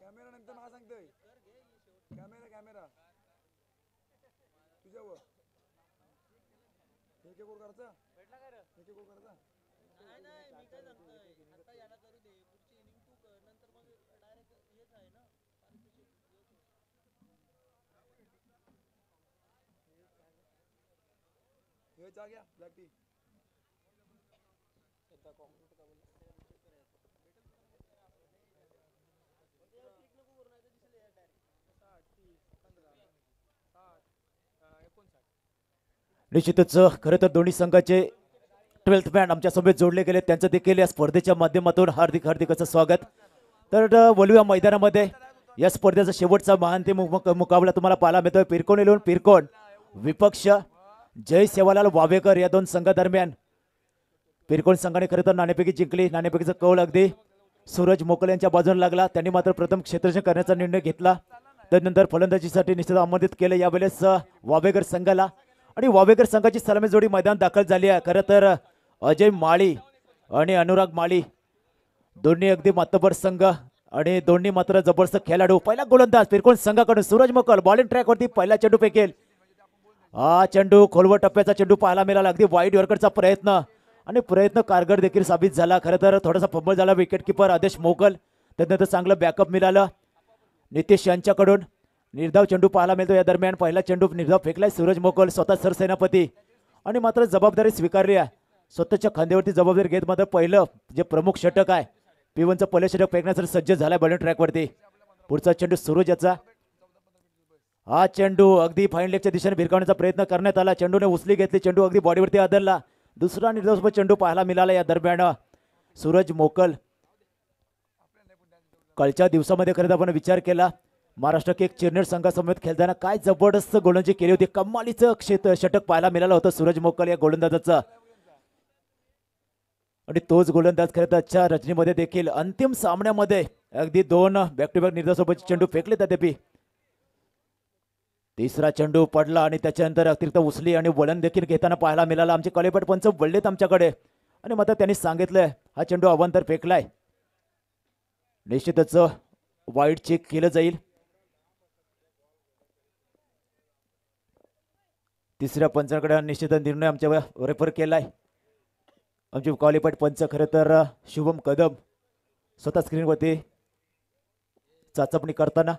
Camera नंतर मला सांगतोय. कॅमेरा कॅमेरा तुझ्यावर एक गोल करायचा. भेटला काय रे? एक गोल करायचा. नाही नाही मी काय सांगतोय आता याला करू दे पुढची इनिंग तू कर नंतर मग डायरेक्ट हेच आहे ना हेच आ गया ब्लॅक टी एकदा कॉम्प्लीट का बोल क्लिक नको करू नाही तर दिसेल यार डायरेक्ट 60 30 15 60 59. निश्चितच खरं तर दोन्ही संघाचे 12th मॅन आमच्या समेत जोडले गेले, त्यांचं देखील या स्पर्धेच्या माध्यमातून हार्दिक हार्दिक असं स्वागत. तर वलुवा मैदानामध्ये या स्पर्धेचा शेवटचा महांतिम मुकाबला तुम्हाला पाहायला मिळतोय. पिरकोन येऊन पिरकोन विपक्ष जय सेवालाल वावेकर या दोन संघादरम्यान पिरकोन संघाने खरं तर नाणेफेकी जिंकली. नाणेफेकीचा कौल अगदी सूरज मोकल यांच्या बाजूने लागला. त्यांनी मात्र प्रथम क्षेत्ररक्षण करण्याचा निर्णय घेतला. त्यानंतर फलंदाजीसाठी निश्चित आमंत्रित केले यावेळेस वावेकर संघाला आणि वावेकर संघाची सलामी जोडी मैदान दाखल झाली आहे. खरं तर अजय माळी आणि अनुराग माळी दोन्ही अगदी मातबर संघ आणि दोन्ही मात्र जबरदस्त खेळाडू. पहिला गोलंदाज पिरकोन संघाकडून सूरज मोकल बॉलिंग ट्रॅक वरती पहिला चेंडू फेकेल. हा चेंडू खोलवर टप्प्याचा चेंडू पाहायला मिळाला. अगदी वाईड यॉर्करचा प्रयत्न आणि प्रयत्न कारगर देखील साबित झाला. खरं तर थोडासा फंबल झाला विकेट किपर आदेश मोगल. त्यानंतर चांगलं बॅकअप मिळालं नितेश यांच्याकडून. निर्धाव चेंडू पाहायला मिळतो. या दरम्यान पहिला चेंडू निर्धाव फेकलाय सूरज मोकल स्वतः सरसेनापती आणि मात्र जबाबदारी स्वीकारली आहे. स्वतःच्या खांद्यावरती जबाबदारी घेत मात्र पहिलं जे प्रमुख षटक आहे P1चं पहिलं षटक फेकण्यासाठी सज्ज झालाय बॉलिंग ट्रॅकवरती. पुढचा चेंडू सूरज याचा. हा चेंडू अगदी फाईन लेगच्या दिशेने भिरकावण्याचा प्रयत्न करण्यात आला. चेंडूने उचली घेतली. चेंडू अगदी बॉडीवरती आदळला. दुसरा निर्धाव चेंडू पाहायला मिळाला. या दरम्यान सूरज मोकल कालच्या दिवसामध्ये खरं आपण विचार केला महाराष्ट्र केक चिरनेर संघासमोर खेळताना काय जबरदस्त गोलंदाजी केली होती. कमालीचं षटक पाहायला मिळालं होतं सूरज मोकल या गोलंदाजाचं आणि तोच गोलंदाज खरं तर आजच्या रचनेमध्ये देखील अंतिम सामन्यामध्ये अगदी दोन बॅक टू बॅक निर्धावासोबत चेंडू फेकले. तथापि तिसरा चेंडू पडला आणि त्याच्यानंतर अतिरिक्त उचली आणि वळण देखील घेताना पाहायला मिळाला. आमचे कलेपट पंच वळलेत आमच्याकडे आणि मात्र त्यांनी सांगितलंय हा चेंडू अवांतर फेकलाय. निश्चितच वाईड चेक केलं जाईल. तिसऱ्या पंचाकडे निश्चित निर्णय आमच्या रेफर केलाय. आमचे क्वालिफाईड पंच खरं तर शुभम कदम स्वतः स्क्रीनवरती चाचपणी करताना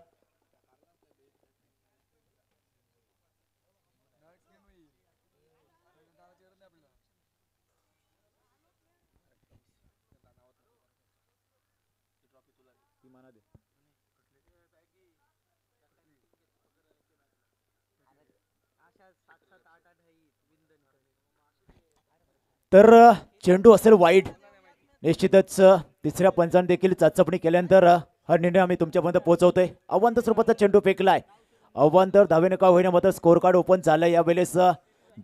तर चेंडू असेल वाईड. निश्चितच तिसऱ्या पंचाने देखील चाचपणी केल्यानंतर हा निर्णय आम्ही तुमच्यापर्यंत पोहोचवतोय. अवांतर स्वरूपाचा चेंडू फेकलाय. अवांतर धावेने का होईना मात्र स्कोर कार्ड ओपन झालंय. यावेळेस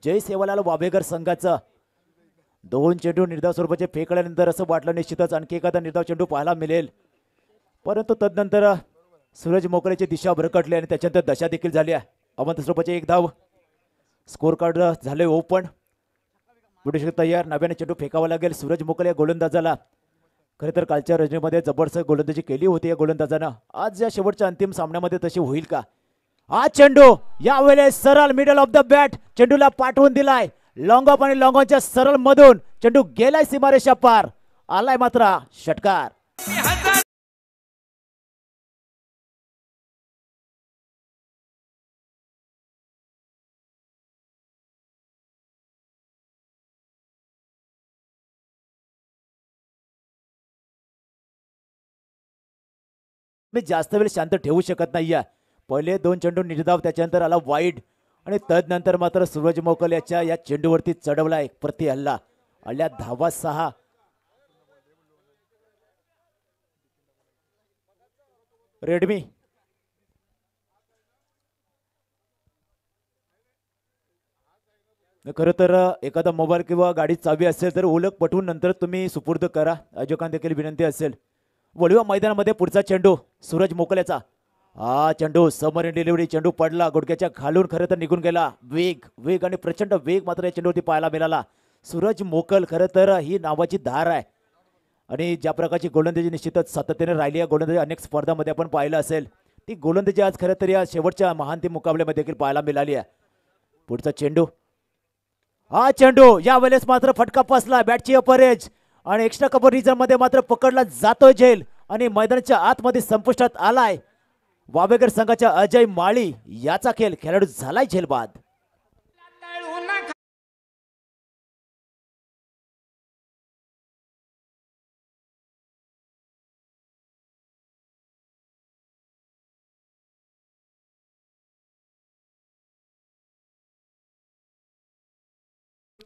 जय सेवालाल वावेकर संघाचं दोन चेंडू निर्धाव स्वरूपाचे फेकल्यानंतर असं वाटलं निश्चितच आणखी एखादा निर्धाव चेंडू पाहायला मिळेल. परंतु तदनंतर सूरज मोकळेची दिशा भरकटली आणि त्याच्यानंतर दशा देखील झाली आहे. अवांतर स्वरूपाचे एक धाव. स्कोर कार्ड झाले ओपन. पुढे तयार. नव्याने चेंडू फेकावा लागेल सूरज मोकल या गोलंदाजाला. खरं तर कालच्या रचनेमध्ये जबरदस्त गोलंदाजी केली होती या गोलंदाजानं. आज या शेवटच्या अंतिम सामन्यामध्ये तशी होईल का? हा चेंडू यावेळेस सरळ मिडल ऑफ द बॅट चेंडूला पाठवून दिलाय. लॉंग ऑफ आणि लॉंग ऑनच्या सरळ मधून चेंडू गेलाय सीमारेषा पार. आलाय मात्र षटकार. मी जास्त वेळ शांत ठेवू शकत नाहीये. पहिले दोन चेंडू निर्धाव त्याच्यानंतर आला वाईड आणि तदनंतर मात्र सूरज मोकल याच्या या चेंडूवरती चढवलाय प्रति हल्ला. आल्या धावा 6. रेडमी खरं तर एखादा मोबाईल किंवा गाडी चावी असेल तर ओळख पटवून नंतर तुम्ही सुपूर्द करा. आयोजकांना देखील विनंती असेल. वळवा मैदानामध्ये पुढचा चेंडू सूरज मोकल्याचा. हा चेंडू सबमरीन डिलिव्हरी चेंडू पडला गुडघ्याच्या खालून खरं तर निघून गेला. वेग वेग आणि प्रचंड वेग मात्र या चेंडूवरती पाहायला मिळाला. सूरज मोकल खरं तर ही नावाची धार आहे. आणि ज्या प्रकारची गोलंदाजी निश्चितच सातत्याने राहिली आहे, गोलंदाजी अनेक स्पर्धामध्ये आपण पाहिलं असेल, ती गोलंदाजी आज खरं तर या शेवटच्या महांतिम मुकाबल्यामध्ये देखील पाहायला मिळाली आहे. पुढचा चेंडू, हा चेंडू यावेळेस मात्र फटका फसला, बॅटची अपरेज आणि एक्स्ट्रा कव्हर रिजन मध्ये मात्र पकडला जातोय झेल आणि मैदानाच्या आतमध्ये संपुष्टात आलाय वावेकर संघाच्या अजय माळी. याचा खेळाडू झालाय झेल बाद.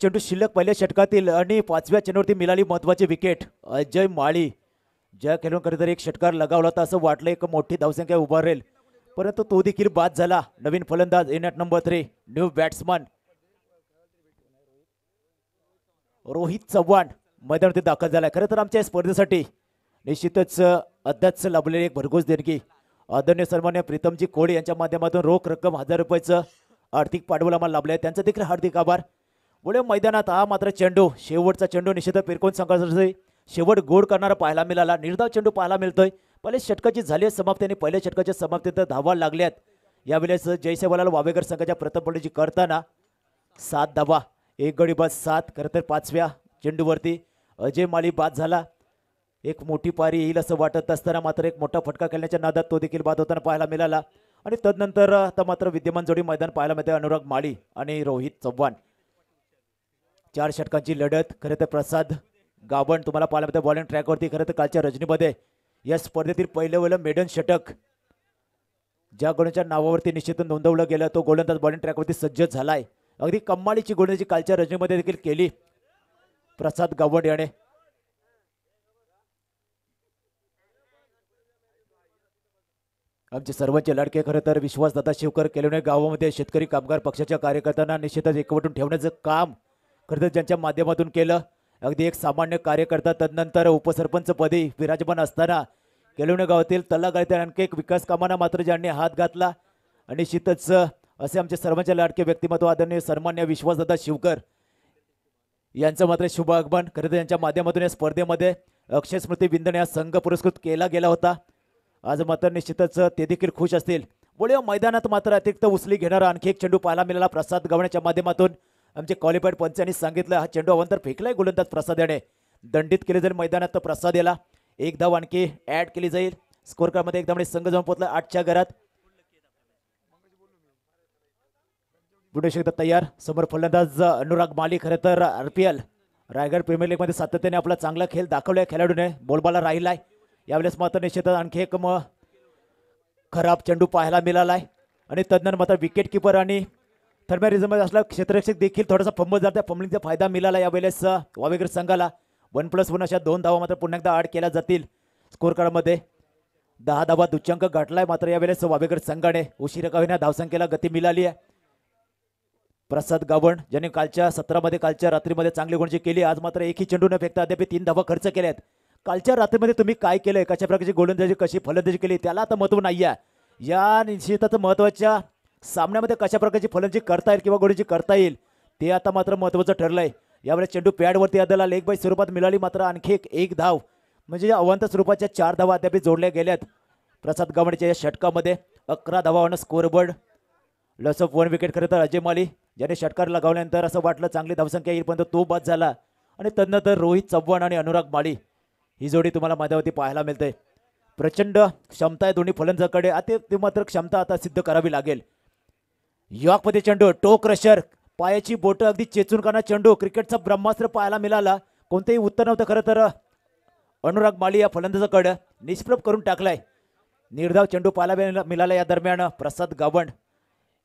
चेंडू शिल्लक पहिल्या षटकातील आणि 5व्या चेंडूवरती मिळाली महत्वाची विकेट. अजय माळी ज्या खेळाडूंकडे तरी एक षटकार लगावला होता असं वाटलं एक मोठी धावसंख्या उभारेल, परंतु तो देखील बाद झाला. नवीन फलंदाज in at number 3 new batsman Rohit Chavan मैदानावरती दाखल झालाय. खरं तर आमच्या स्पर्धेसाठी निश्चितच अध्यक्ष लाभलेली एक भरघोस देणगी आदरणीय सन्मान्य प्रीतमजी कोळी यांच्या माध्यमातून रोख रक्कम 1000 रुपयाचं आर्थिक पाठबळ आम्हाला लाभले आहे, त्यांचा देखील हार्दिक आभार. पुढे मैदानात हा मात्र चेंडू, शेवटचा चेंडू निश्चितच पिरकोन संघासाठी शेवट गोड करणारा पाहायला मिळाला. निर्धाव चेंडू पाहायला मिळतोय. पहिल्या षटकाची झाली समाप्ती आणि पहिल्या षटकाच्या समाप्तीत धावा लागल्यात. यावेळेस जयसेवालाल वावेकर संघाच्या प्रथम फलंदाजी करताना 7 धावा, एक गडी बाद 7. खरं तर 5व्या चेंडूवरती अजय माळी बाद झाला. एक मोठी पारी येईल असं वाटत असताना मात्र एक मोठा फटका खेळण्याच्या नादात तो देखील बाद होताना पाहायला मिळाला. आणि तदनंतर आता मात्र विद्यमान जोडी मैदान पाहायला मिळते अनुराग माळी आणि रोहित चव्हाण. 4 षटकांची लढत. खरं तर प्रसाद गावण तुम्हाला पाहायला मिळतं बॉलिंग ट्रॅकवरती. खरं तर कालच्या रजनीमध्ये या स्पर्धेतील पहिलं मेडन षटक ज्या गोलंदाजाच्या नावावरती निश्चित नोंदवलं गेलं तो गोलंदाज बॉलिंग ट्रॅकवरती सज्ज झालाय. अगदी कमालीची गोलंदाजी कालच्या रजनीमध्ये देखील केली प्रसाद गावण याने. आमचे सर्वांचे लाडके खरं तर विश्वासदाता शिवकर केलवणे गावामध्ये शेतकरी कामगार पक्षाच्या कार्यकर्त्यांना निश्चितच एकवटून ठेवण्याचं काम खरं तर ज्यांच्या माध्यमातून केलं. अगदी एक सामान्य कार्यकर्ता तदनंतर उपसरपंच पदी विराजमान असताना केलवणे गावातील तलागाळीतील आणखी एक विकास कामांना मात्र ज्यांनी हात घातला आणि निश्चितच असे आमचे सर्वांचे लाडके व्यक्तिमत्व आदरणीय सन्मान्य विश्वासदादा शिवकर यांचं मात्र शुभ आगमन. खरं तर यांच्या माध्यमातून या स्पर्धेमध्ये अक्षय स्मृती विंदणे हा संघ पुरस्कृत केला गेला होता. आज मात्र निश्चितच ते देखील खुश असतील. पुढे मैदानात मात्र अतिरिक्त उचली घेणारा आणखी एक चेंडू पाहायला मिळाला प्रसाद गावण्याच्या माध्यमातून. आमचे क्वालिफाईड पंचांनी सांगितलं हा चेंडू अवंतर फेकलाय गोलंदाज प्रसाद याने. दंडित केले जाईल मैदानात तर प्रसाद याला एक धाव आणखी ऍड केली जाईल. स्कोर कार्डमध्ये एकदा संघ जाऊन पोहोचला 8च्या घरात. पुढे शकता तयार. समोर फलंदाज अनुराग माली. खरं तर RPL रायगड प्रीमियर लीग मध्ये सातत्याने आपला चांगला खेळ दाखवलाय खेळाडूने. बोलबाला राहिलाय. यावेळेस मात्र निश्चितच आणखी एक खराब चेंडू पाहायला मिळालाय आणि तज्ञ मात्र विकेट किपर आणि थर्मॅ रिझनमध्ये असला क्षेत्ररक्षक देखील थोडासा फंबल जाता. फंबलिंगचा फायदा मिळाला यावेळेस वावेकर संघाला. 1+1 अशा 2 धावा मात्र पुन्हा एकदा ऍड केल्या जातील स्कोर कार्डमध्ये. 10 धावा दुच्चांक गाठलाय मात्र यावेळेस वावेकर संघाने. उशिरा का होईना धावसंख्येला गती मिळाली आहे. प्रसाद गावण ज्यांनी कालच्या सत्रामध्ये कालच्या रात्रीमध्ये चांगली गोलंदाजी केली. आज मात्र एकही चेंडू न फेकता अद्याप 3 धावा खर्च केल्यात. कालच्या रात्रीमध्ये तुम्ही काय केलंय, कशा प्रकारची गोलंदाजी कशी फलंदाजी केली त्याला आता महत्व नाही आहे. या निश्चितच महत्वाच्या सामन्यामध्ये कशा प्रकारची फलंदाजी करता येईल किंवा गोलंदाजी करता येईल ते आता मात्र महत्वाचं ठरलंय. यावेळेस चेंडू पॅडवरती आदला लेग बाय स्वरूपात मिळाली मात्र आणखी एक धाव म्हणजे अवंत स्वरूपाच्या 4 धावा अद्याप जोडल्या गेल्यात प्रसाद गावणच्या या षटकामध्ये. 11 धावा स्कोरबोर्ड. Loss of 1 wicket. खरं तर अजय माली ज्याने षटकार लगावल्यानंतर असं वाटलं चांगली धावसंख्या येईल पण तो बाद झाला. आणि तदनंतर रोहित चव्हाण आणि अनुराग माळी ही जोडी तुम्हाला मैदानावरती पाहायला मिळते. प्रचंड क्षमता आहे दोन्ही फलंदाजाकडे. आता ती मात्र क्षमता आता सिद्ध करावी लागेल. यॉर्कमध्ये चेंडू टो क्रशर पायाची बोट अगदी चेचून करणारा चेंडू. क्रिकेटचा ब्रह्मास्त्र पाहायला मिळाला. कोणतेही उत्तर नव्हतं खरं तर अनुराग माळी या फलंदाजाकडे. निष्प्रभ करून टाकलाय. निर्धाव चेंडू पाहायला मिळाला. या दरम्यान प्रसाद गावण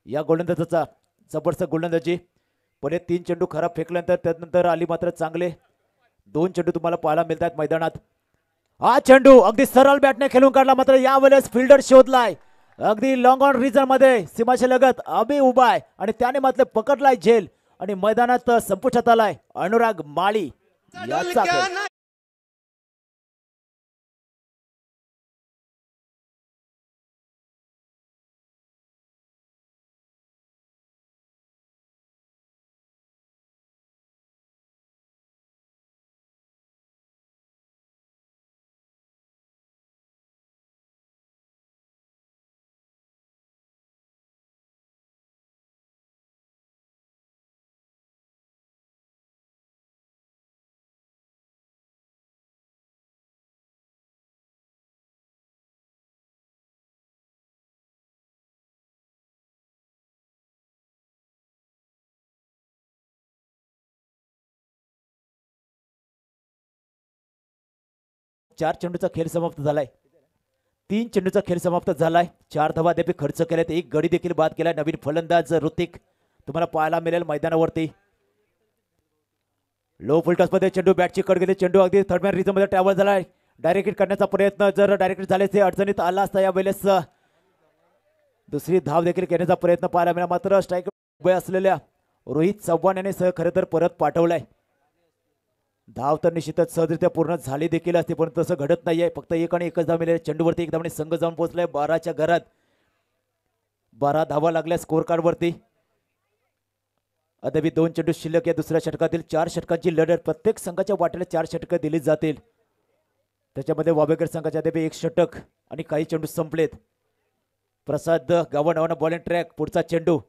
या गोलंदाजाचा जबरदस्त गोलंदाजी. पहिले 3 चेंडू खराब फेकल्यानंतर त्यानंतर आली मात्र चांगले 2 चेंडू तुम्हाला पाहायला मिळतात मैदानात. हा चेंडू अगदी सरळ बॅटने खेळून काढला मात्र यावेळेस फिल्डर शोधलाय. अगदी लॉंग ऑन रिजन मध्ये सीमाशे लगत अभि उभा आहे आणि त्याने मात्र पकडलाय झेल आणि मैदानात संपुष्टात आलाय अनुराग माळी याचा 4 चेंडूचा खेळ समाप्त झालाय. 3 चेंडूचा खेळ समाप्त झालाय. 4 धावा देखील खर्च केल्यात. एक गडी देखील बाद केलाय. नवीन फलंदाज ऋतिक तुम्हाला पाहायला मिळेल मैदानावरती. लो फुलटॉस मध्ये चेंडू बॅटची कड गेली. चेंडू अगदी थर्ड मॅन रिझम मध्ये ट्रॅव्हल झालाय. डायरेक्ट हिट करण्याचा प्रयत्न जर डायरेक्ट झाले ते अडचणीत आला असता. यावेळेस दुसरी धाव देखील घेण्याचा प्रयत्न पाहायला मिळाला. मात्र स्ट्राईक उभे असलेल्या रोहित चव्हाण याने खरं तर परत पाठवलाय. धाव तर निश्चितच सहजरित्या पूर्ण झाली देखील असते, पण तसं घडत नाहीये. फक्त एक आणि एकच धाव मिळाली. चेंडूवरती एक धावने संघ जाऊन पोहोचलाय 12च्या घरात. 12 धावा लागल्या स्कोर कार्ड वरती. अद्याप 2 चेंडू शिल्लक या दुसऱ्या षटकातील. 4 षटकांची लढत. प्रत्येक संघाच्या वाटेला 4 षटकं दिली जातील. त्याच्यामध्ये वावेकर संघाच्या अद्याप 1 षटक आणि काही चेंडू संपलेत. प्रसाद गावंढावानं बॉलिंग ट्रॅक. पुढचा चेंडू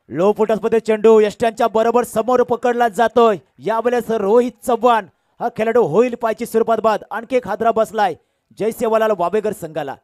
लो फुटॉस मध्ये चेंडू यष्ट्यांच्या बरोबर समोर पकडला जातोय. यावेळेस रोहित चव्हाण हा खेळाडू होईल पायची स्वरूपात बाद. आणखी एक हादरा बसलाय जयसेवालाल वावेकर संघाला.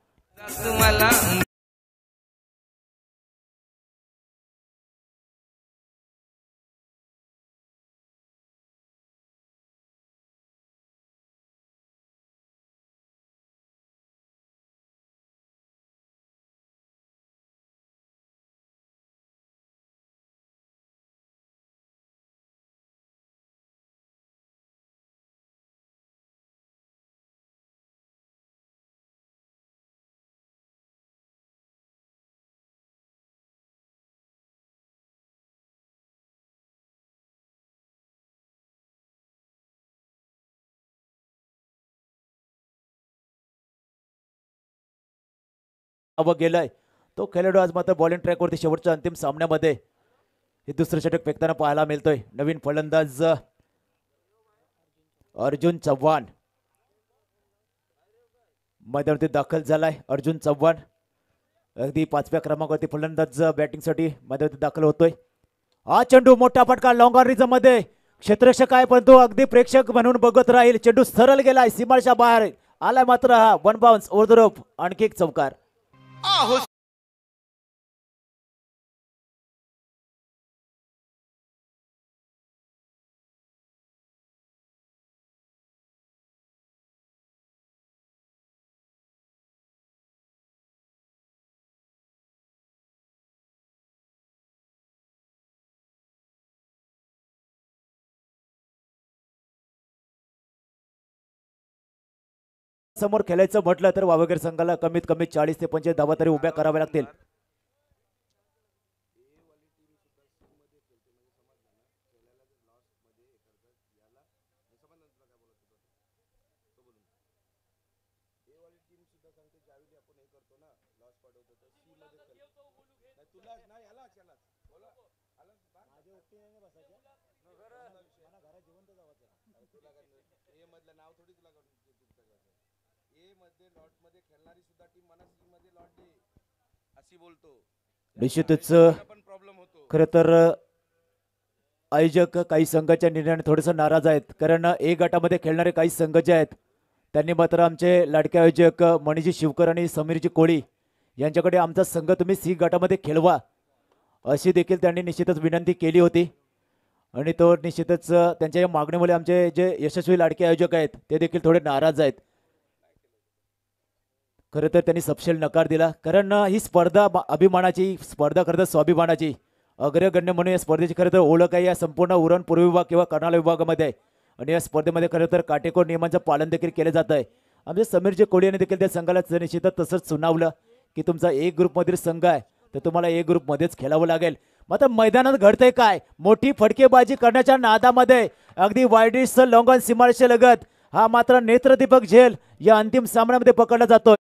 गेलाय तो खेळाडू आज मात्र बॉलिंग ट्रॅक वरती शेवटच्या अंतिम सामन्यामध्ये हे दुसरं षटक फेकताना पाहायला मिळतोय. नवीन फलंदाज अर्जुन चव्हाण मैदानावरती दाखल झालाय. अर्जुन चव्हाण अगदी 5व्या क्रमांकावरती फलंदाज बॅटिंगसाठी मैदानावरती दाखल होतोय. हा चेंडू मोठा फटका लॉंग ऑन रिझम मध्ये. क्षेत्ररक्षक आहे पण तो अगदी प्रेक्षक म्हणून बघत राहील. चेंडू सरळ गेलाय सीमाच्या बाहेर आलाय. मात्र हा one bounce over the rope. आणखी एक चौकार. समोर खेळायचं म्हटलं तर वावेकर संघाला कमीत कमी 40 ते 45 धावा तरी उभ्या कराव्या लागतील. निश्चितच खरं तर आयोजक काही संघाच्या निर्णयाने थोडेसे नाराज आहेत. कारण ए गटामध्ये खेळणारे काही संघ जे आहेत त्यांनी मात्र आमचे लाडके आयोजक मणिजी शिवकर आणि समीरजी कोळी यांच्याकडे आमचा संघ तुम्ही सी गटामध्ये खेळवा अशी देखील त्यांनी निश्चितच विनंती केली होती. आणि तो निश्चितच त्यांच्या या मागणीमुळे आमचे जे यशस्वी लाडके आयोजक आहेत ते देखील थोडे नाराज आहेत. खरं तर त्यांनी सपशेल नकार दिला. कारण ही स्पर्धा अभिमानाची स्पर्धा खरं तर स्वाभिमानाची अग्रगण्य म्हणून या स्पर्धेची खरं तर ओळख आहे या संपूर्ण उरण पूर्व विभाग किंवा कर्नाटक विभागामध्ये. आणि या स्पर्धेमध्ये खरं तर काटेकोर नियमांचं पालन देखील केलं जात आहे. आमचे समीरजी कोळी यांनी देखील त्या संघाला निश्चितच तसंच सुनावलं की तुमचा ए ग्रुपमधील संघ आहे तर तुम्हाला ए ग्रुपमध्येच खेळावं लागेल. मात्र मैदानात घडतंय काय. मोठी फटकेबाजी करण्याच्या नादामध्ये अगदी वायडिश लॉंग ऑन सीमारेषे लगत हा मात्र नेत्रदीपक झेल या अंतिम सामन्यामध्ये पकडला जातो.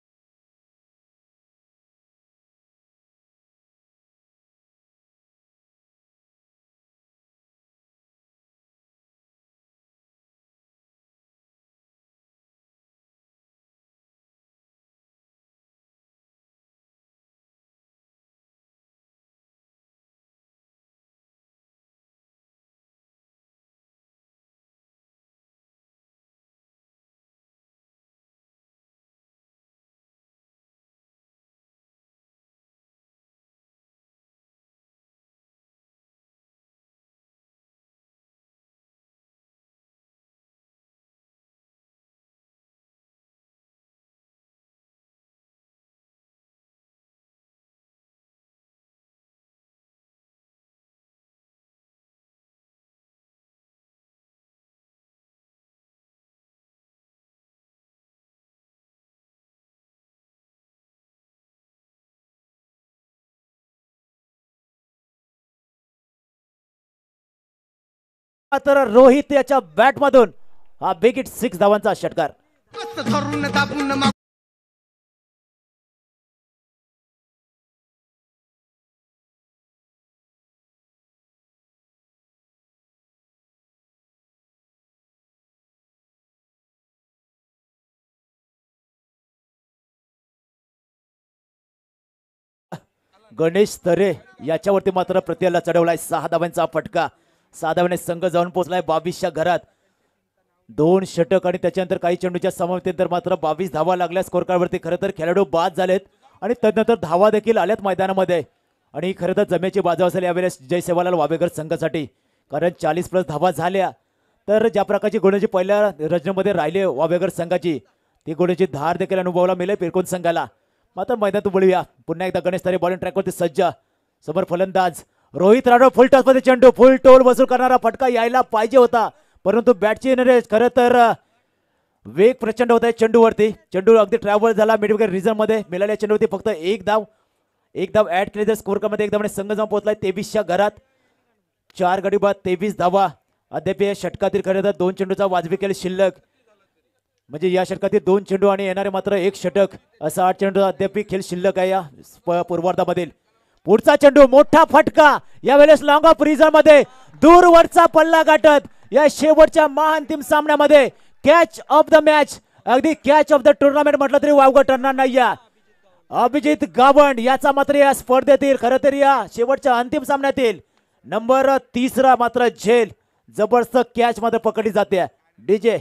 तर रोहित याच्या बॅट मधून हा बिग हिट 6 धावांचा षटकार. गणेश तरे याच्यावरती मात्र प्रत्येला चढवलाय 6 धावांचा फटका. 6 धावांनी संघ जाऊन पोहोचलाय 22च्या घरात. 2 षटक आणि त्याच्यानंतर काही चेंडूच्या समाप्तीनंतर मात्र 22 धावा लागल्या स्कोर कार्डवरती. खरं तर खेळाडू बाद झालेत आणि तदनंतर धावा देखील आल्यात मैदानामध्ये. आणि खरं तर जमेची बाजू असेल यावेळेस जय सेवालाल वावेकर संघासाठी, कारण 40+ धावा झाल्या. तर ज्या प्रकारची गुणाची पहिल्या रचनेमध्ये राहिले वावेकर संघाची, ती गुणाची धार देखील अनुभवायला मिळेल पिरकोन संघाला. मात्र मैदानात बोलूया पुन्हा एकदा गणेश तरे बॉलिंग ट्रॅकवरती सज्ज. समोर फलंदाज रोहित राठोड फुल टॉसमध्ये चेंडू, फुल टोल वसूल करणारा फटका यायला पाहिजे होता, परंतु बॅटची खरं तर वेग प्रचंड होत आहे चेंडूवरती. चेंडू अगदी ट्रॅव्हल झाला मिड विकेट रिझन मध्ये. मिळालेल्या चेंडूवरती फक्त एक धाव ऍड केली तर स्कोर मध्ये एक संघ जाऊन पोहोचलाय 23च्या घरात. 4 गडी बाद 23 धावा. अद्याप या षटकातील खरं तर 2 चेंडूचा वाजवी केले शिल्लक, म्हणजे या षटकातील 2 चेंडू आणि येणारे मात्र 1 षटक, असा 8 चेंडू अद्याप खेळ शिल्लक आहे या पूर्वार्धामधील. पुढचा चेंडू मोठा फटका यावेळेस लॉंग ऑफ रिझन मध्ये दूरवरचा पल्ला गाठत या शेवटच्या महाअंतिम सामन्यामध्ये कॅच ऑफ द मॅच, अगदी कॅच ऑफ द टुर्नामेंट म्हटलं तरी वावगं ठरणार नाही. अभिजित गावंड याचा मात्र या स्पर्धेतील खरं तर या शेवटच्या अंतिम सामन्यातील नंबर 3 मात्र झेल जबरदस्त कॅच मध्ये पकडली जाते. डीजे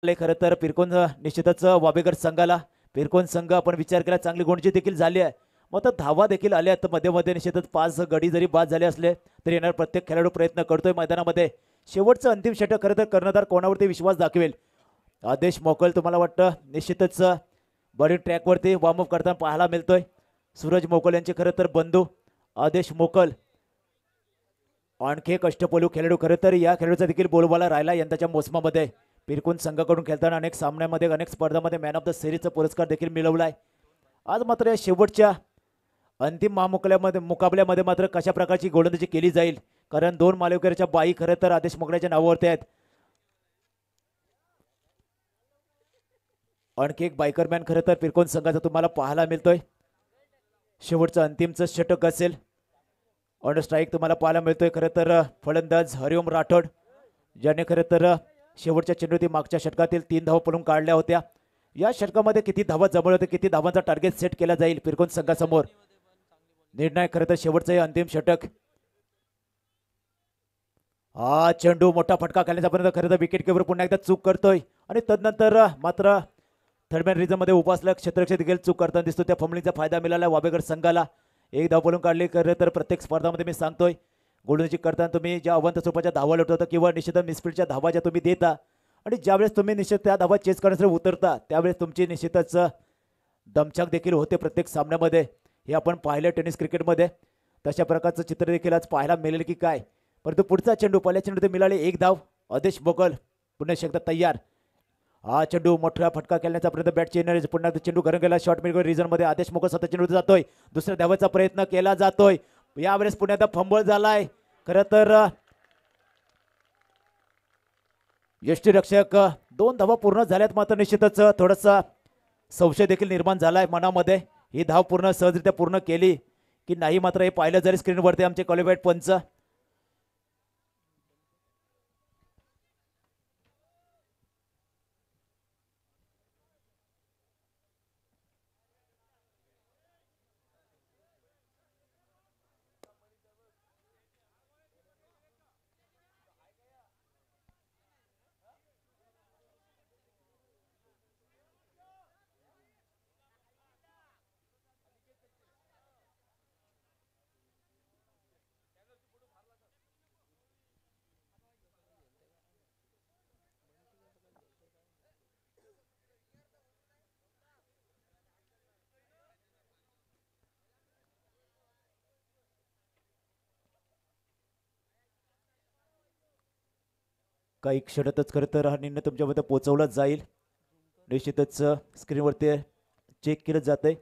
खरं तर पिरकोन निश्चितच वाबेकर संघाला, पिरकोन संघ आपण विचार केला चांगली गुणची देखील झाली आहे. मग तर धावा देखील आल्या तर मध्ये मध्ये निश्चितच 5 गडी जरी बाद झाले असले तरी येणार प्रत्येक खेळाडू प्रयत्न करतोय मैदानामध्ये. शेवटचं अंतिम षटक खरं तर कर्णधार कोणावरती विश्वास दाखवेल. आदेश मोकल तुम्हाला वाटतं निश्चितच बॉलिंग ट्रॅकवरती वॉर्मअप करताना पाहायला मिळतोय. सूरज मोकल यांचे खरं तर बंधू आदेश मोकल, आणखी एक अष्टपैलू खेळाडू. खरं तर या खेळाडूचा देखील बोलबाला राहिला यंदाच्या मोसमामध्ये. पिरकोन संघाकडून खेळताना अनेक सामन्यामध्ये अनेक स्पर्धामध्ये मॅन ऑफ द सिरीजचा पुरस्कार देखील मिळवलाय. आज मात्र या शेवटच्या अंतिम मुकाबल्यामध्ये मात्र कशा प्रकारची गोलंदाजी केली जाईल, कारण 2 मालेकरच्या बाई खरं तर आदेश मोकळ्याच्या नावावरती आहेत. आणखी एक बायकरमॅन खरं तर पिरकोन संघाचा तुम्हाला पाहायला मिळतोय. शेवटचं अंतिमचं षटक असेल. ऑन स्ट्राईक तुम्हाला पाहायला मिळतोय खरं तर फलंदाज हरिओम राठोड, ज्याने खरं तर शेवटच्या चेंडूतील मागच्या षटकातील 3 धावा पळून काढल्या होत्या. या षटकामध्ये किती धावा जमवल्या होत्या, किती धावांचा टार्गेट सेट केला जाईल पिरकोन संघासमोर, निर्णय खरं तर शेवटचं हे अंतिम षटक. हा चेंडू मोठा फटका खाण्याचा पर्यंत खरं तर विकेट किपर पुन्हा एकदा चूक करतोय आणि तदनंतर मात्र थर्डमॅन रिझन मध्ये उभा असलेला क्षेत्ररक्षक देखील चूक करताना दिसतो. त्या फंबलिंगचा फायदा मिळाला वाबेकर संघाला. 1 धाव पळून काढली. खरं तर प्रत्येक स्पर्धामध्ये मी सांगतोय गोलंदाजी करताना तुम्ही ज्या अवंत स्वरूपाच्या धावा लढवता किंवा निश्चित मिसफील्डच्या धावा ज्या तुम्ही देता आणि ज्यावेळेस तुम्ही निश्चित त्या धावा चेस करण्यासाठी उतरता त्यावेळेस तुमची निश्चितच दमछाक देखील होते प्रत्येक सामन्यामध्ये. हे आपण पाहिलं टेनिस क्रिकेटमध्ये. तशा प्रकारचं चित्र देखील आज पाहायला मिळेल की काय. परंतु पुढचा चेंडू पहिल्या चेंडूत मिळाले 1 धाव. आदेश मोकल पुन्हा एकदा तयार. हा चेंडू मोठा फटका खेळण्याचा प्रयत्न बॅट चेंडू पुन्हा चेंडू घरून गेला शॉर्ट मिड रिझन मध्ये आदेश मोकळ स्वतः चेंडू जातोय दुसऱ्या धावाचा प्रयत्न केला जातोय यावेळेस पुण्यात फंबळ झालाय खरं तर यष्टीरक्षक 2 धावा पूर्ण झाल्यात मात्र निश्चितच थोडासा संशय देखील निर्माण झालाय मनामध्ये ही धाव पूर्ण सहजरित्या पूर्ण केली की नाही मात्र हे पाहिलं जरी स्क्रीनवरती आमचे क्वालिफाईड पंच काही क्षणातच खरं तर हा निर्णय तुमच्यामध्ये पोहोचवला जाईल निश्चितच स्क्रीनवरती चेक केलं जाते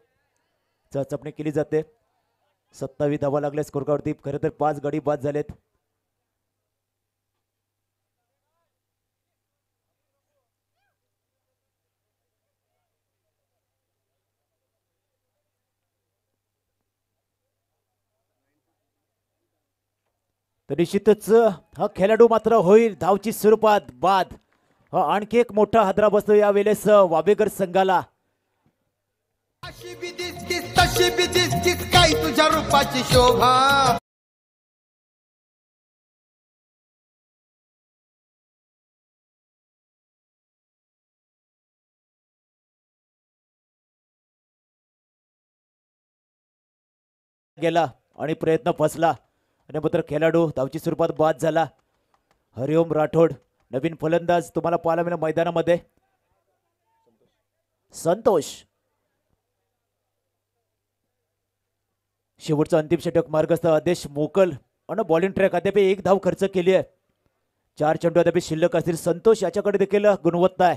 चाचपणी केली जाते 27 धावा लागल्या स्कोरकावरती खरं तर 5 गडी बाद झालेत तर निश्चितच हा खेळाडू मात्र होईल धावची स्वरूपात बाद हा आणखी एक मोठा हादरा बसतो या वेळेस वाबेकर संघाला अशी बी दिसतीस तशी बी दिसतीस काय तुझ्या रूपाची शोभा गेला आणि प्रयत्न फसला आणि मात्र खेळाडू धावची स्वरूपात बाद झाला हरिओम राठोड नवीन फलंदाज तुम्हाला पाहायला मिळेल मैदानामध्ये संतोष शेवटचा अंतिम षटक मार्गस्थ आदेश मोकल आणि बॉलिंग ट्रॅक अद्याप 1 धाव खर्च केली आहे 4 चेंडू अद्याप शिल्लक असतील संतोष याच्याकडे देखील गुणवत्ता आहे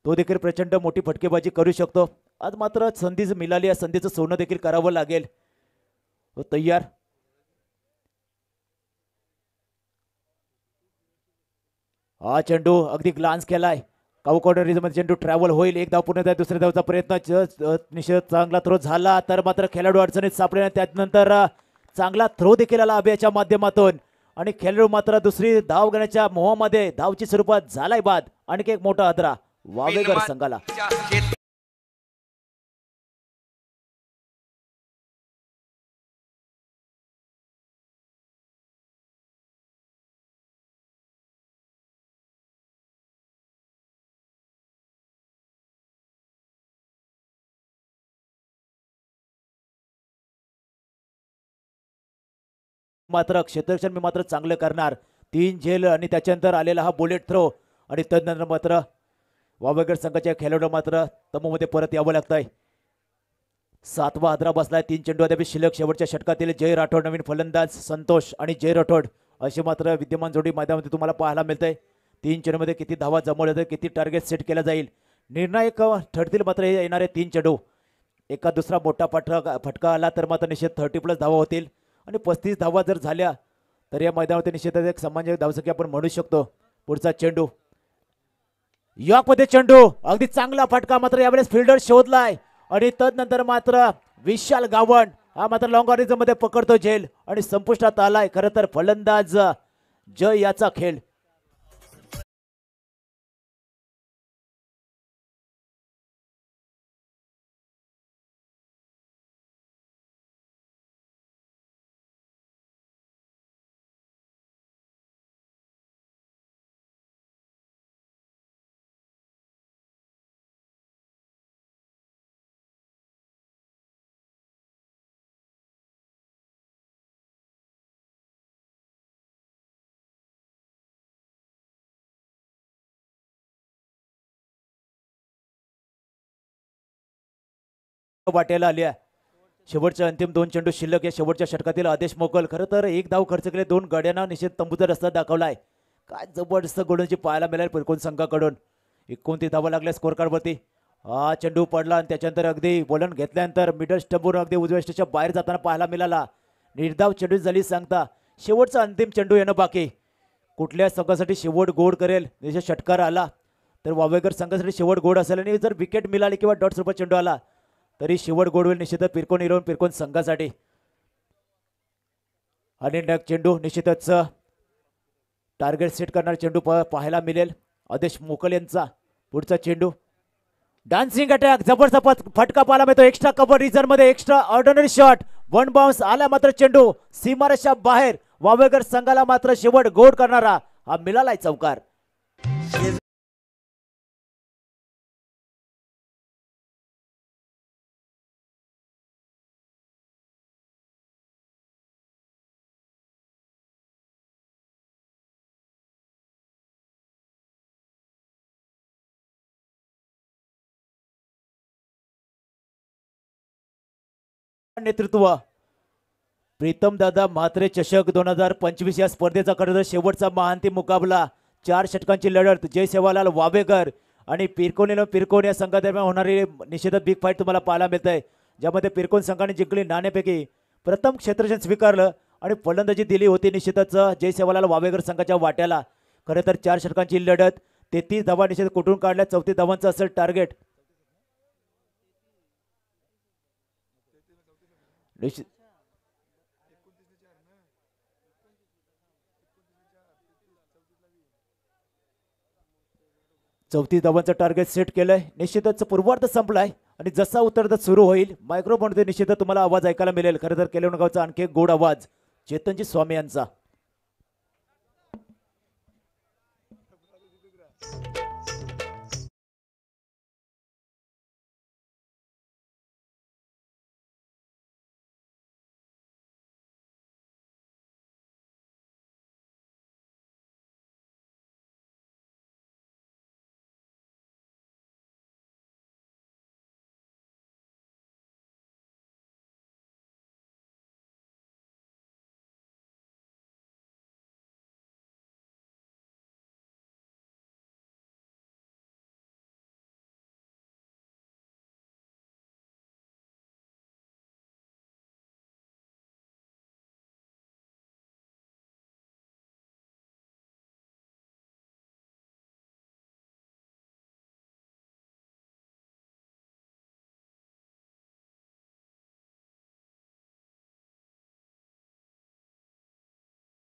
तो देखील प्रचंड मोठी फटकेबाजी करू शकतो आज मात्र संधी मिळाली या संधीचं सोनं देखील करावं लागेल तो तयार हा चेंडू अगदी ग्लान्स केलाय काऊ कॉर्नर मध्ये चेंडू ट्रॅव्हल होईल 1 धाव पूर्ण दुसऱ्या धावचा प्रयत्न निश्चित चांगला थ्रो झाला तर मात्र खेळाडू अडचणीत सापडले त्यानंतर चांगला थ्रो देखील आला अभियाच्या माध्यमातून आणि खेळाडू मात्र दुसरी धाव घेण्याच्या मोहामध्ये धावची स्वरूपात झालाय बाद आणखी एक मोठा हादरा वावेकर संघाला मात्र क्षेत्ररक्षण मी मात्र चांगलं करणार 3 झेल आणि त्याच्यानंतर आलेला हा बुलेट थ्रो आणि तदनंतर मात्र वावेकर संघाच्या खेळाडू मात्र तमोमध्ये परत यावं लागतंय 7वा हादरा बसलाय 3 चेंडू अद्याप शिल्लक शेवटच्या षटकातील जय राठोड नवीन फलंदाज संतोष आणि जय राठोड अशी मात्र विद्यमान जोडी मैदानामध्ये तुम्हाला पाहायला मिळते 3 चेंडूमध्ये किती धावा जमवल्या जातील किती टार्गेट सेट केला जाईल निर्णायक ठरतील मात्र हे येणारे 3 चेंडू एका दुसरा मोठा फटका आला तर मात्र निश्चित 30+ धावा होतील आणि 35 धावा जर झाल्या तर या मैदानावरती निश्चितच एक सामान्य धावसंख्या आपण म्हणू शकतो पुढचा चेंडू यॉर्कमध्ये चेंडू अगदी चांगला फटका मात्र यावेळेस फिल्डर शोधलाय आणि तदनंतर मात्र विशाल गावण हा मात्र लॉंग ऑरिझन मध्ये पकडतो झेल आणि संपुष्टात आलाय खरं तर फलंदाज जय याचा खेळ वाट्याला आल्या शेवटच्या अंतिम 2 चेंडू शिल्लक या शेवटच्या षटकातील आदेश मोकल खरं तर 1 धाव खर्च केले 2 गाड्यांना निश्चित तंबूचा रस्ता दाखवलाय काय जबरदस्त गोलंदाजी पाहायला मिळाली पिरकोन संघाकडून 29 धावा लागल्या स्कोर कार्डवरती. हा चेंडू पडला आणि त्याच्यानंतर अगदी वळण घेतल्यानंतर मिडल स्टंपवर अगदी उजव्या स्टेजच्या बाहेर जाताना पाहायला मिळाला. निर्धाव चेंडू झाली सांगता शेवटचा अंतिम चेंडू येणं बाकी. कुठल्या संघासाठी शेवट गोड करेल निश्चित षटकार आला तर वावेकर संघासाठी शेवट गोड असेल आणि जर विकेट मिळाली किंवा डॉट स्वरूपात चेंडू आला तरी शेवट गोड होईल निश्चितच पिरकोन इलेव्हन पिरकोन संघासाठी. आणि चेंडू निश्चितच टार्गेट सेट करणारा चेंडू पाहायला मिळेल. आदेश मोकल यांचा पुढचा चेंडू डान्सिंग अटॅक जबरदस्त फटका पाहायला मिळतो. एक्स्ट्रा कव्हर रिझन मध्ये extra ordinary shot one bounce आला मात्र चेंडू सीमारेषा बाहेर. वावेकर संघाला मात्र शेवट गोड करणारा हा मिळालाय चौकार. नेतृत्व प्रीतम दादा म्हात्रे चषक 2025 या स्पर्धेचा खरं शेवटचा महाअंतिम मुकाबला. 4 षटकांची लढत जय सेवालाल वावेकर आणि पिरकोन या संघादरम्यान होणारी निश्चितच बिग फाईट तुम्हाला पाहायला मिळतंय. ज्यामध्ये पिरकोन संघाने जिंकली नाणेपैकी प्रथम क्षेत्ररक्षण स्वीकारलं आणि फलंदाजी दिली होती निश्चितच जय सेवालाल वावेकर संघाच्या वाट्याला. खरं तर 4 षटकांची लढत 33 धावा निश्चित कुठून काढल्या. 34 धावांचं असेल टार्गेट. निश्चित 34 धावांचं टार्गेट सेट केलंय. निश्चितच पूर्वार्ध संपलाय आणि जसा उत्तरार्ध सुरू होईल मायक्रोफोनमध्ये निश्चितच तुम्हाला आवाज ऐकायला मिळेल. खरं तर केलेवन गावचा आणखी एक गोड आवाज चेतनजी स्वामी यांचा.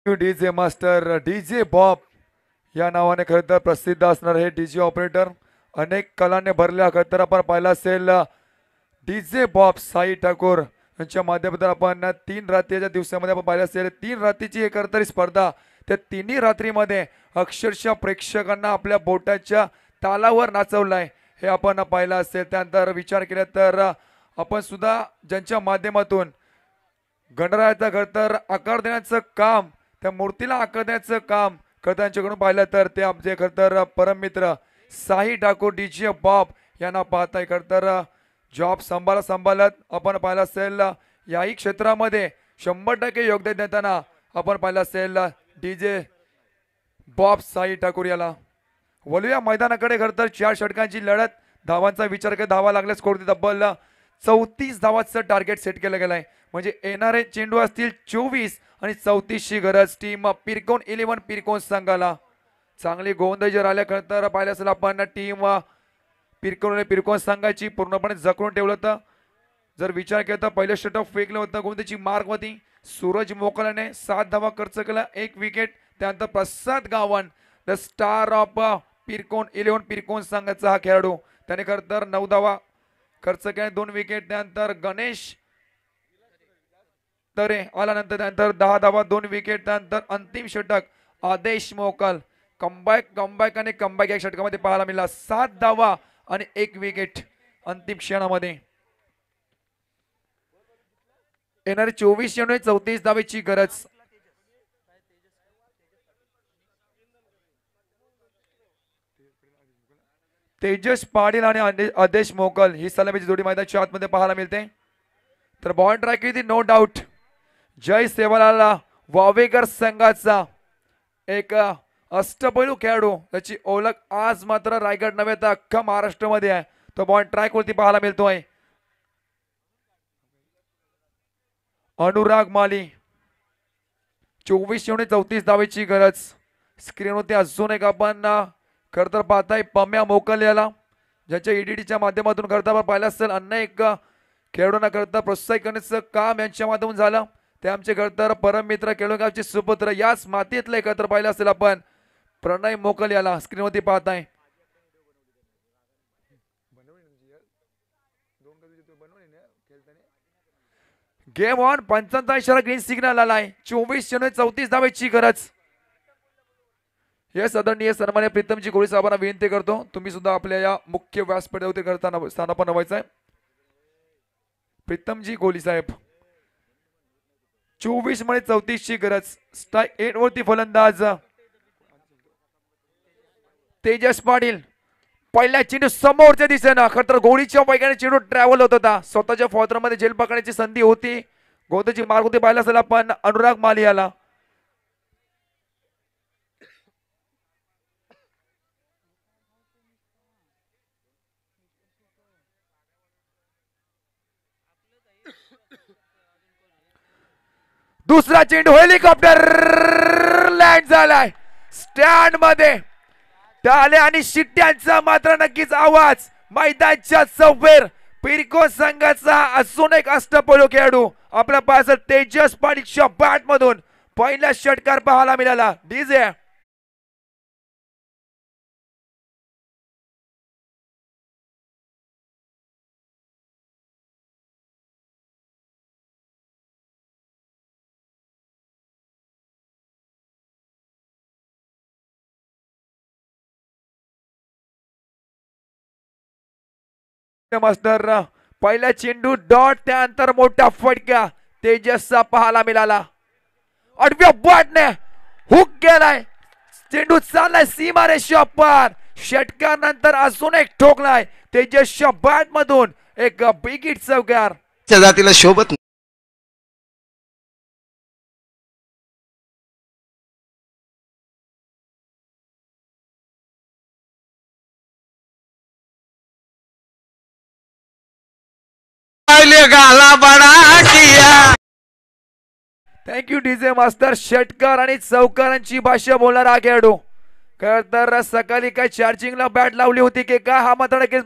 डीजे मास्टर डीजे बॉब या नावाने खरं तर प्रसिद्ध असणार हे डीजे ऑपरेटर. अनेक कलाने भरल्या खरं तर आपण पाहिला असेल डीजे बॉब साई ठाकूर यांच्या माध्यमातून आपण 3 रात्रीच्या दिवसामध्ये आपण पाहिलं असेल 3 रात्रीची एक खरं तर स्पर्धा. त्या 3 रात्रीमध्ये अक्षरशः प्रेक्षकांना आपल्या बोटाच्या तालावर नाचवलाय हे आपण पाहिलं असेल. त्यानंतर विचार केला तर आपण सुद्धा ज्यांच्या माध्यमातून गणरायाचा खरं तर आकार देण्याचं काम त्या मूर्तीला आकार देण्याचं काम त्यांच्याकडून पाहिलं तर ते आमचे खरं तर परम मित्र साई ठाकूर डीजे बॉब यांना पाहताय. खरं तर जॉब सांभाळत आपण पाहिलं असेल याही क्षेत्रामध्ये 100% योगदान देताना आपण पाहिलं असेल डीजे बॉब साई ठाकूर याला. वळूया मैदानाकडे. खरं तर 4 षटकांची लढत. धावांचा विचार केला धावा लागल्या स्कोर तब्बल 34 धावांचं टार्गेट सेट केलं गेलंय. म्हणजे येणारे चेंडू असतील 24 आणि 34ची गरज टीम पिरकोन 11 पिरकोन संघाला. चांगली गोलंदाजी जर आल्या खरं तर पाहिलं असेल आपण टीम पिरकोन संघाची पूर्णपणे जखडून ठेवलं होतं. जर विचार केला तर पहिलं षटक फेकलं होतं गोलंदाजी मार्गवती. सूरज मोकलाने 7 धावा खर्च केला 1 विकेट. त्यानंतर Prasad Gavan the star of Pirkon 11 Pirkon संघाचा हा खेळाडू त्याने खरं तर 9 धावा खर्च केला 2 विकेट. त्यानंतर गणेश तरे आल्यानंतर त्यानंतर 10 धावा 2 विकेट. त्यानंतर अंतिम षटक आदेश मोकल कमबॅक आणि कमबॅक या षटकामध्ये पाहायला मिळाला 7 धावा आणि 1 विकेट अंतिम क्षणामध्ये. येणारे 24 चेंडू 34 धावेची गरज. तेजस पाटील आणि आदेश मोकल ही सलामीची जोडी मैदानाच्या आतमध्ये पाहायला मिळते. तर ball track with no doubt Jai Sevalal Wavekar संघाचा एक अष्टपैलू खेळाडू त्याची ओळख आज मात्र रायगड नव्हे तर अख्खा महाराष्ट्रामध्ये आहे. तो बॉल ट्रॅक वरती पाहायला मिळतोय. अनुराग माली 24-34 धावेची गरज. स्क्रीनवरती अजून एक आपण खरं तर पाहताय पम्या मोकल ज्याच्या ईडीटीच्या माध्यमातून करता पाहिलं असेल अनेक खेळाडूंना करता प्रोत्साहित करण्याचं काम यांच्या माध्यमातून झालं. ते आमचे खरतर परम मित्र केळगावचे सुपुत्र याच मातीतले एकत्र पाहिलं असेल आपण प्रणय मोकल याला स्क्रीनवरती पाहताय. गेम ऑन 55 ग्रीन सिग्नल आलाय. 24-34 धावेची गरज. येस आदरणीय सन्मान्य प्रीतमजी गोळी साहेबांना विनंती करतो तुम्ही सुद्धा आपल्या या मुख्य व्यासपीठावरती करताना स्थानापन्न व्हायचंय. प्रीतमजी गोली साहेब 24-34 ची गरज. स्ट्राईक 8 वरती फलंदाज तेजस पाटील. पहिल्या चेंडू समोरच्या दिशेनं खरं तर गोळीच्या वेगाने चेंडू ट्रॅव्हल होत होता. स्वतःच्या फॉदरमध्ये झेल पकडण्याची संधी होती. गोलंदाजी मार्ग होती पाहिला असेल आपण अनुराग माली याला. दुसरा चेंडू हेलिकॉप्टर लँड झालाय स्टँड मध्ये. टाळे आणि शिट्ट्यांचा मात्र नक्कीच आवाज. मैदानच्या चौफेर पिरको संघाचा अजून एक अष्टपैलू खेळाडू आपल्या पास तेजस पाटीलच्या बॅट मधून पहिला षटकार पाहायला मिळाला. डीजे मास्टर पहिला चेंडू डॉट त्यानंतर मोठा फटका तेजसचा पाहायला मिळाला. आडव्या बॅटने हुक गेलाय. चेंडू चाललाय सीमारेषा पार. षटकार नंतर अजून एक ठोकलाय तेजसच्या बॅट मधून एक बिग हिट चौकार. जातीला शोभत गाला बडा किया. Thank you DJ master. षटकार आणि चौकारांची भाषा बोलणारा खेळाडू. खर तर सकाळी काय चार्जिंगला बॅट लावली होती की काय हा मात्र नक्कीच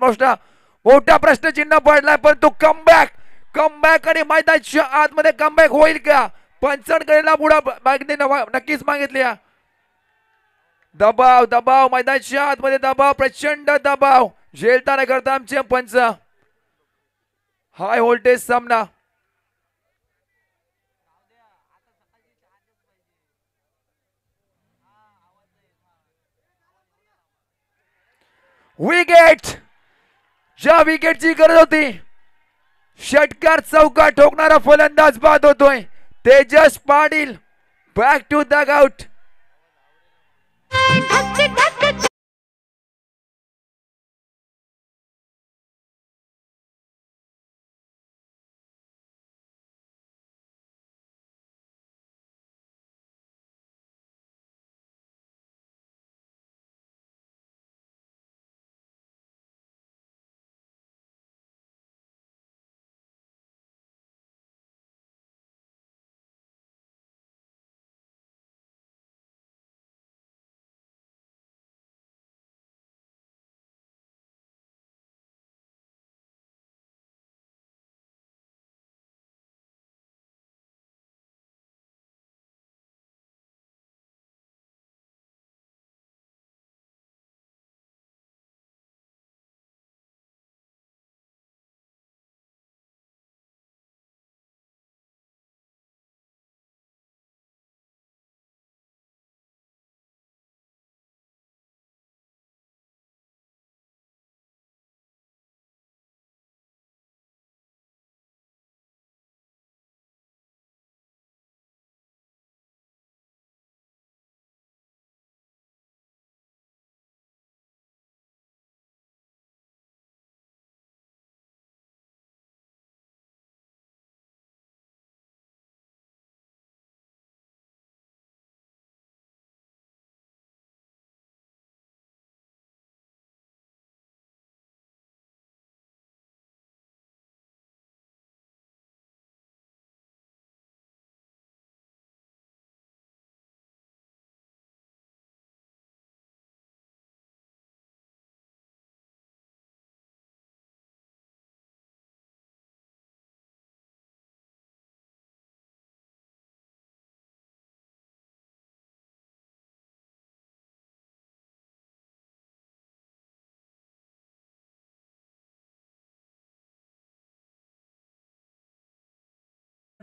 मोठा प्रश्नचिन्ह पडलाय. पण तो कमबॅक आणि मैदानाच्या आतमध्ये कमबॅक होईल का? पंचकडे बुडा नक्कीच मागितली. दबाव मैदानाच्या आतमध्ये दबाव प्रचंड दबाव झेलताना करता आमचे पंच. हाय व्होल्टेज सामना. विकेट ज्या विकेटची गरज होती षटकार चौका ठोकणारा फलंदाज बाद होतोय. Tejas Patil back to the out.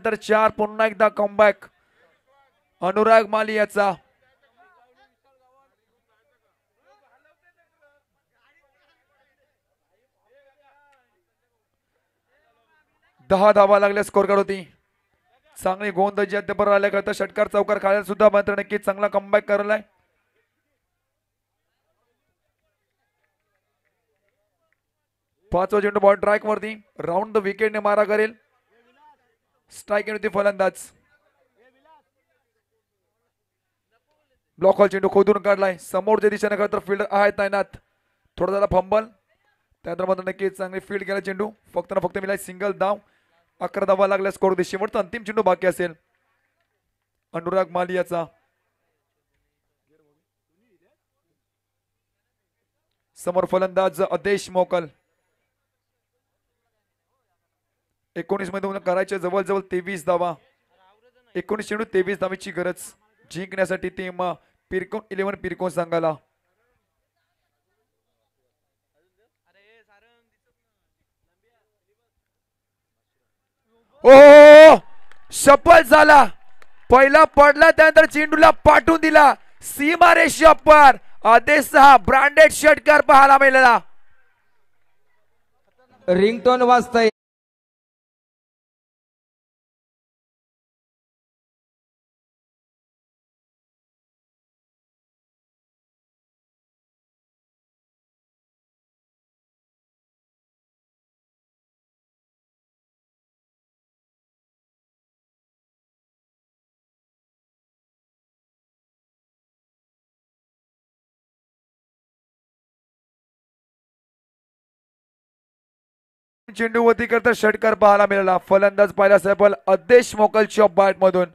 तर 4 पुन्हा एकदा कमबॅक अनुराग मालियाचा. दहा धावा लागल्या स्कोर कार्ड होती. चांगली गोलंदाजी अद्याप आल्याकरता षटकार चौकार खायला सुद्धा मात्र नक्कीच चांगला कमबॅक करलाय. पाचवा चेंडू बॉल ट्रॅक वरती राऊंड द विकेटने मारा करेल. स्ट्राइक होती फलंदाज. ब्लॉक हॉल चेंडू खोदून काढलाय. समोरच्या दिशेने खरं तर फिल्डर आहे तैनात. थोडा झाला फंबल. त्यानंतर मात्र नक्कीच चांगली फील्ड केला चेंडू. फक्त ना फक्त मिळाला सिंगल धाव. 11 धावा लागल्या स्कोर होती. शेवटचा अंतिम चेंडू बाकी असेल अनुराग मालियाचा. समोर फलंदाज आदेश मोकल. 19 मध्ये करायच्या जवळजवळ 23 धावा. 19 चेंडू 23 धावेची गरज जिंकण्यासाठी टीम पिरकोन 11 पिरकोन संघाला. ओ सफल झाला. पहिला पडला त्यानंतर चेंडूला पाठवून दिला सीमारेषा पार. आदेश 6 ब्रँडेड षटकार पाहायला मिळाला. रिंगटोन वाजताय. चेंडूवरती करता षटकार पाहायला मिळाला. फलंदाज पाहिला सफल आदेश मोकलच्या बॅट मधून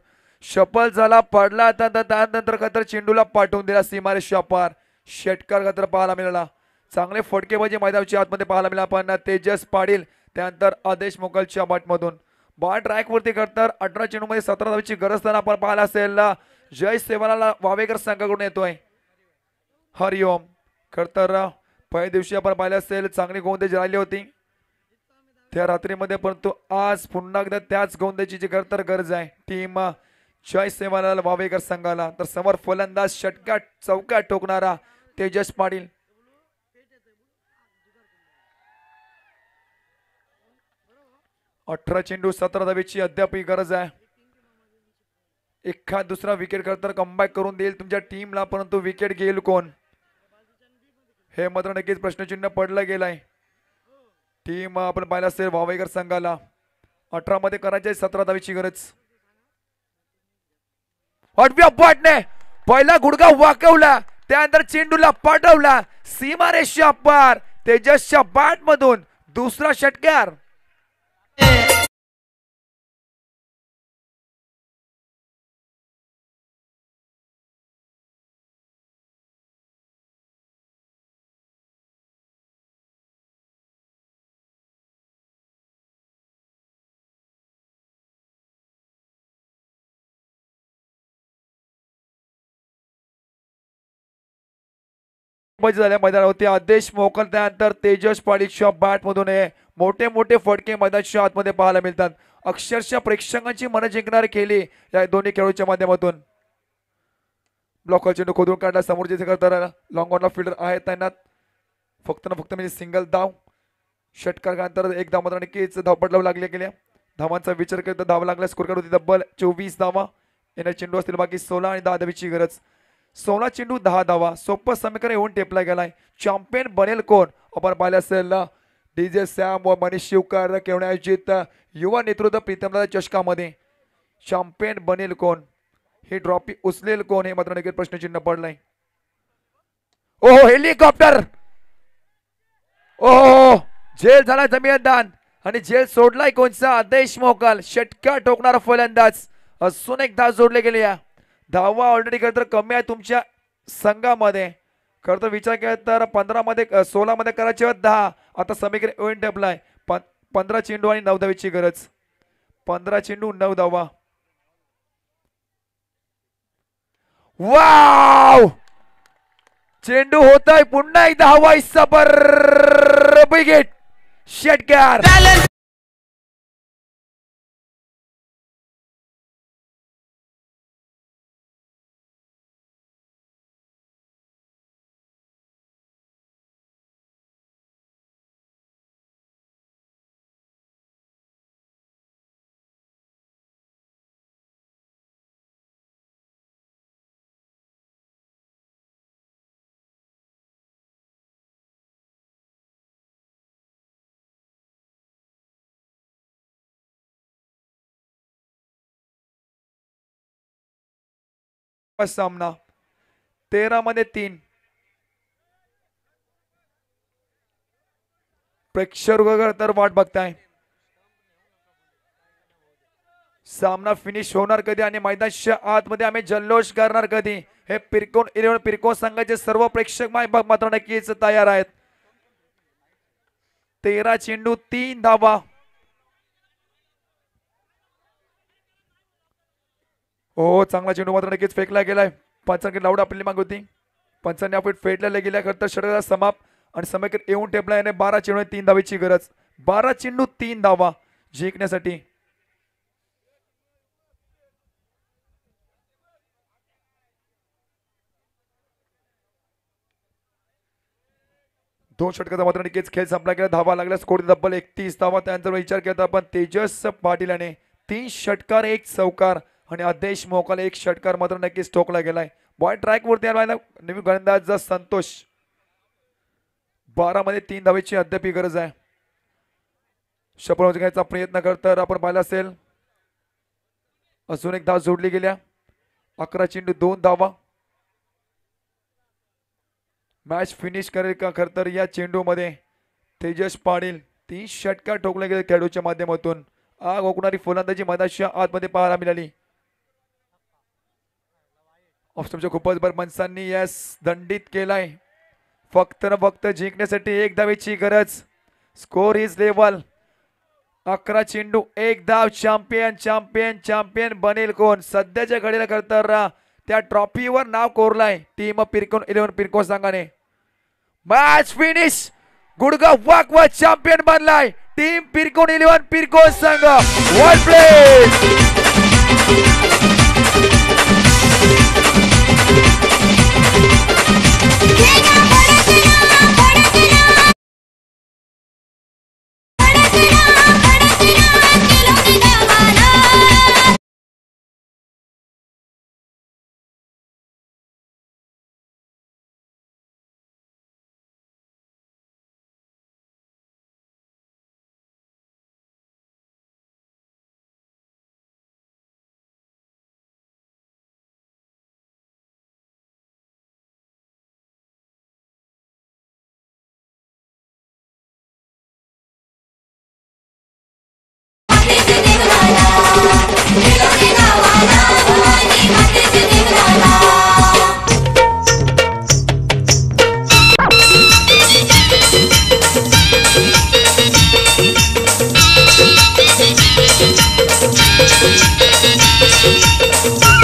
सफल झाला. पडला त्यानंतर खतर चेंडूला पाठवून दिला सीमारेषा पार. षटकार खतर पाहायला मिळाला. चांगले फटकेबाजी मैदानाच्या आतमध्ये पाहायला मिळाला. पण तेजस पाटील त्यानंतर आदेश मोकलच्या बॅट मधून बॉल ट्रॅक वरती करतर 18 चेंडू मध्ये 17 धावेची गरज त्यांना आपण पाहायला असेल. जय सेवाला वावेकर संघाकडून येतोय. हरिओम करतर पहिल्या दिवशी आपण पाहिलं असेल चांगली गोलंदाजी राहिली होती त्या रात्रीमध्ये, परंतु आज पुन्हा एकदा त्याच गोलंदाजीची खरतर गरज आहे टीम जय सेवालाल वावेकर संघाला. तर समोर फलंदाज षटकार चौका ठोकणारा तेजस पाटील. अठरा चेंडू 17 धावेची अद्याप गरज आहे. एखाद दुसरा विकेट खरतर कमबॅक करून देईल तुमच्या टीमला, परंतु विकेट घेईल कोण हे मात्र नक्कीच प्रश्नचिन्ह पडलं गेलाय. टीम आपण पाहिलं असेल वावेकर संघाला 18 मध्ये करायचे 17 धावेची गरज. आठव्या बॉटने पहिला गुडघा वाकवला त्यानंतर चेंडूला पाठवला सीमारेषा पार. तेजसच्या बॅट मधून दुसरा षटकार. झाल्या मैदानावरती आदेश मोकल त्यानंतर तेजस पाटीलच्या बॅट मधून मोठे मोठे फटके मैदानाच्या आतमध्ये पाहायला मिळतात. अक्षरशः प्रेक्षकांची मन जिंकणारे केली या दोन्ही खेळाडूच्या माध्यमातून. ब्लॉक चेंडू खोदून काढला समोरचे करताना लॉंग ऑनला फिल्डर आहे तैनात. फक्त ना फक्त म्हणजे सिंगल धाव. षटकारानंतर एक धाव मात्र नक्कीच धावपट लावू लागले गेल्या. धावांचा विचार करता धाव लागला. स्कोर कार्ड होती तब्बल 24 धावा. येणार चेंडू असतील बाकी 16 आणि 10 धावेची गरज. 16 चेंडू 10 धावा. सोपं समीकरण येऊन टेपला गेलाय. चॅम्पियन बनेल कोण आपण पाहिलं असेल डीजे सॅम व मनीष शिवकर खेळण्यायोजित युवा नेतृत्व प्रीतमदादा चषकामध्ये चॅम्पियन बनेल कोण, ही ट्रॉफी उचलेल कोण हे मात्र नक्कीच प्रश्नचिन्ह पडलंय. ओहो हेलिकॉप्टर. ओहो जेल झाला जमीनदान आणि जेल सोडलाय कोणचा आदेश मोकल. षटकार ठोकणारा फलंदाज अजून एक धाव जोडले गेले. या धावा ऑलरेडी खरं तर कमी आहे तुमच्या संघामध्ये. खरं तर विचार केला तर 15 मध्ये 16 मध्ये करायचे 10. आता समीकरण येऊन टेपलाय. 15 चेंडू आणि 9 धावेची गरज. 15 चेंडू 9 धावा. वाव चेंडू होतोय पुन्हा एकदा हवाई सबर विकेट षटकार. सामना 13 मध्ये 3. प्रेक्षक तर वाट बघताय सामना फिनिश होणार कधी आणि मैदानाच्या आतमध्ये आम्ही जल्लोष करणार कधी हे पिरकोन 11 पिरकोन संघाचे सर्व प्रेक्षक मात्र नक्कीच तयार आहेत. 13 चेंडू 3 धावा. हो चांगला चेंडू मात्र नक्कीच फेकला गेलाय. पंचांनी लावड आपली माग होती. पंचांनी आपण फेडलेला गेल्या खरं तर षटकाचा समाप्त आणि समयकर येऊन टेपला याने 12 चेंडू 3 धावेची गरज. 12 चेंडू 3 धावा जिंकण्यासाठी. दोन षटकाचा मात्र नक्कीच खेळ संपला गेला. धावा लागला. स्कोर तब्बल 31 धावा. त्यांचा विचार केला आपण तेजस पाटील याने 3 षटकार 1 चौकार आणि आदेश मोकाला 1 षटकार मात्र नक्कीच ठोकला गेलाय. बॉय ट्रॅक वरती आला नवीन गोलंदाज संतोष. 12 मध्ये 3 धावेची अद्याप गरज आहे. शपथ घ्यायचा प्रयत्न करता आपण पाहिला असेल. अजून एक धाव जोडली गेल्या. 11 चेंडू 2 धावा. मॅच फिनिश करेल का खर तर या चेंडू मध्ये तेजस पाटील 3 षटकार ठोकले गेले खेळाडूच्या माध्यमातून. आग ओकणारी फलंदाजी मैदानाच्या आतमध्ये पाहायला मिळाली. ऑप्शनच्या खूपच बरं मनसांनी यास दंडित केलाय. फक्त जिंकण्यासाठी 1 धावेची गरज. Score is level. 11 चेंडू 1 धाव. चॅम्पियन चॅम्पियन चॅम्पियन बनेल कोण सध्याच्या घडीला करतर त्या ट्रॉफीवर नाव कोरलाय टीम पिरकोन 11 पिरकोन संघाने. Match finish. गुडगाव वाकवा चॅम्पियन बनलाय टीम पिरकोन 11 पिरकोन संघ. Well played. Thank you.